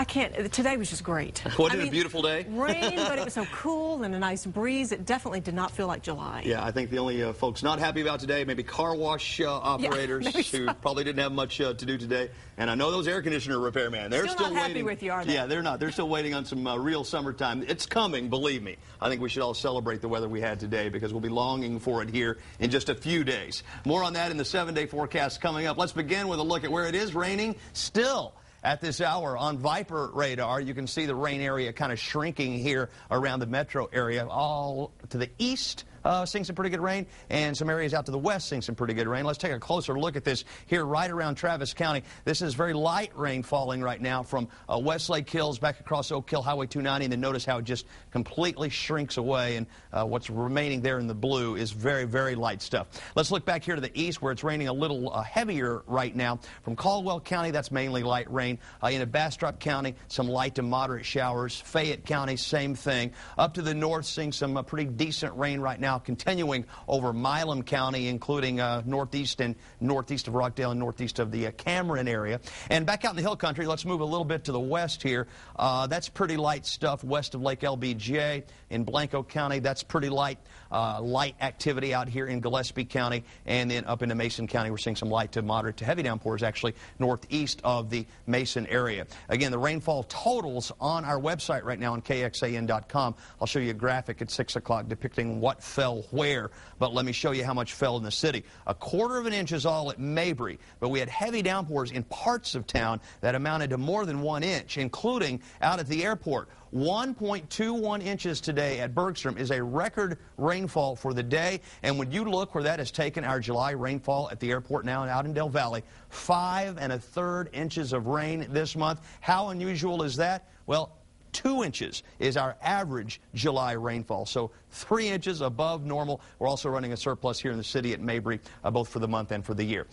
I can't. Today was just great. Wasn't it a beautiful day? Rain, but it was so cool and a nice breeze. It definitely did not feel like July. Yeah, I think the only folks not happy about today, maybe car wash operators who probably didn't have much to do today. And I know those air conditioner repairmen. They're still not waiting. happy with you, are they? Yeah, they're not. They're still waiting on some real summertime. It's coming, believe me. I think we should all celebrate the weather we had today because we'll be longing for it here in just a few days. More on that in the 7-day forecast coming up. Let's begin with a look at where it is raining still. At this hour on Viper radar, you can see the rain area kind of shrinking here around the metro area. All to the east, seeing some pretty good rain, and some areas out to the west seeing some pretty good rain. Let's take a closer look at this here right around Travis County. This is very light rain falling right now from Westlake Hills back across Oak Hill Highway 290, and then notice how it just completely shrinks away, and what's remaining there in the blue is very, very light stuff. Let's look back here to the east where it's raining a little heavier right now. From Caldwell County, that's mainly light rain. In Bastrop County, some light to moderate showers. Fayette County, same thing. Up to the north, seeing some pretty decent rain right now, continuing over Milam County, including northeast and northeast of Rockdale and northeast of the Cameron area. And back out in the hill country, let's move a little bit to the west here. That's pretty light stuff west of Lake LBJ. In Blanco County, that's pretty light activity out here in Gillespie County. And then up into Mason County, we're seeing some light to moderate to heavy downpours actually northeast of the Mason area. Again, the rainfall totals on our website right now on KXAN.com. I'll show you a graphic at 6 o'clock depicting what fell where, but let me show you how much fell in the city. 1/4 of an inch is all at Mabry, but we had heavy downpours in parts of town that amounted to more than 1 inch, including out at the airport. 1.21 inches today at Bergstrom is a record rainfall for the day. And when you look where that has taken our July rainfall at the airport now and out in Del Valle, 5 1/3 inches of rain this month. How unusual is that? Well, 2 inches is our average July rainfall, so 3 inches above normal. We're also running a surplus here in the city at Mabry, both for the month and for the year.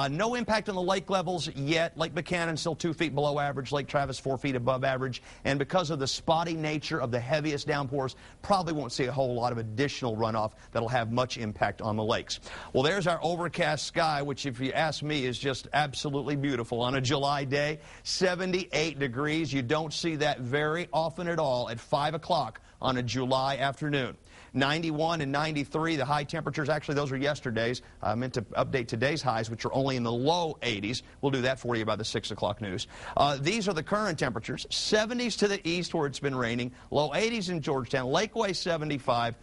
No impact on the lake levels yet. Lake Buchanan still 2 feet below average. Lake Travis 4 feet above average. And because of the spotty nature of the heaviest downpours, probably won't see a whole lot of additional runoff that'll have much impact on the lakes. Well, there's our overcast sky, which if you ask me is just absolutely beautiful on a July day. 78 degrees. You don't see that very often at all at 5 o'clock on a July afternoon. 91 and 93, the high temperatures. Actually, those are yesterday's. I meant to update today's highs, which are only in the low 80s. We'll do that for you by the 6 o'clock news. These are the current temperatures. 70s to the east where it's been raining. Low 80s in Georgetown. Lakeway 75.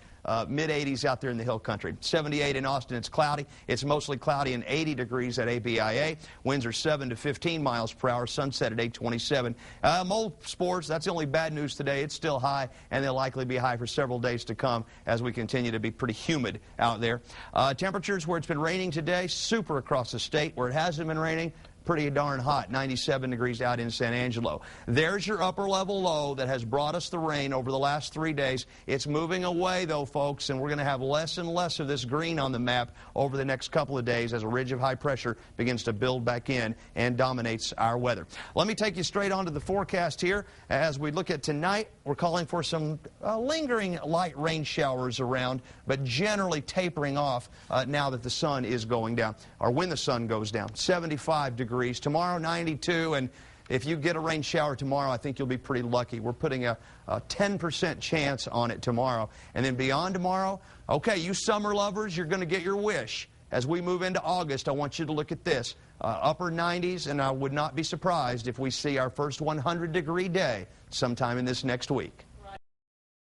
Mid-80s out there in the hill country. 78 in Austin. It's cloudy. It's mostly cloudy and 80 degrees at ABIA. Winds are 7 to 15 miles per hour. Sunset at 8:27. Mold spores, that's the only bad news today. It's still high, and they'll likely be high for several days to come as we continue to be pretty humid out there. Temperatures where it's been raining today, super across the state. Where it hasn't been raining, pretty darn hot, 97 degrees out in San Angelo. There's your upper level low that has brought us the rain over the last 3 days. It's moving away though, folks, and we're going to have less and less of this green on the map over the next couple of days as a ridge of high pressure begins to build back in and dominates our weather. Let me take you straight on to the forecast here. As we look at tonight, we're calling for some lingering light rain showers around, but generally tapering off now that the sun is going down, or when the sun goes down. 75 degrees. Tomorrow, 92, and if you get a rain shower tomorrow, I think you'll be pretty lucky. We're putting a 10% chance on it tomorrow. And then beyond tomorrow, okay, you summer lovers, you're going to get your wish. As we move into August, I want you to look at this. Upper 90s, and I would not be surprised if we see our first 100-degree day sometime in this next week.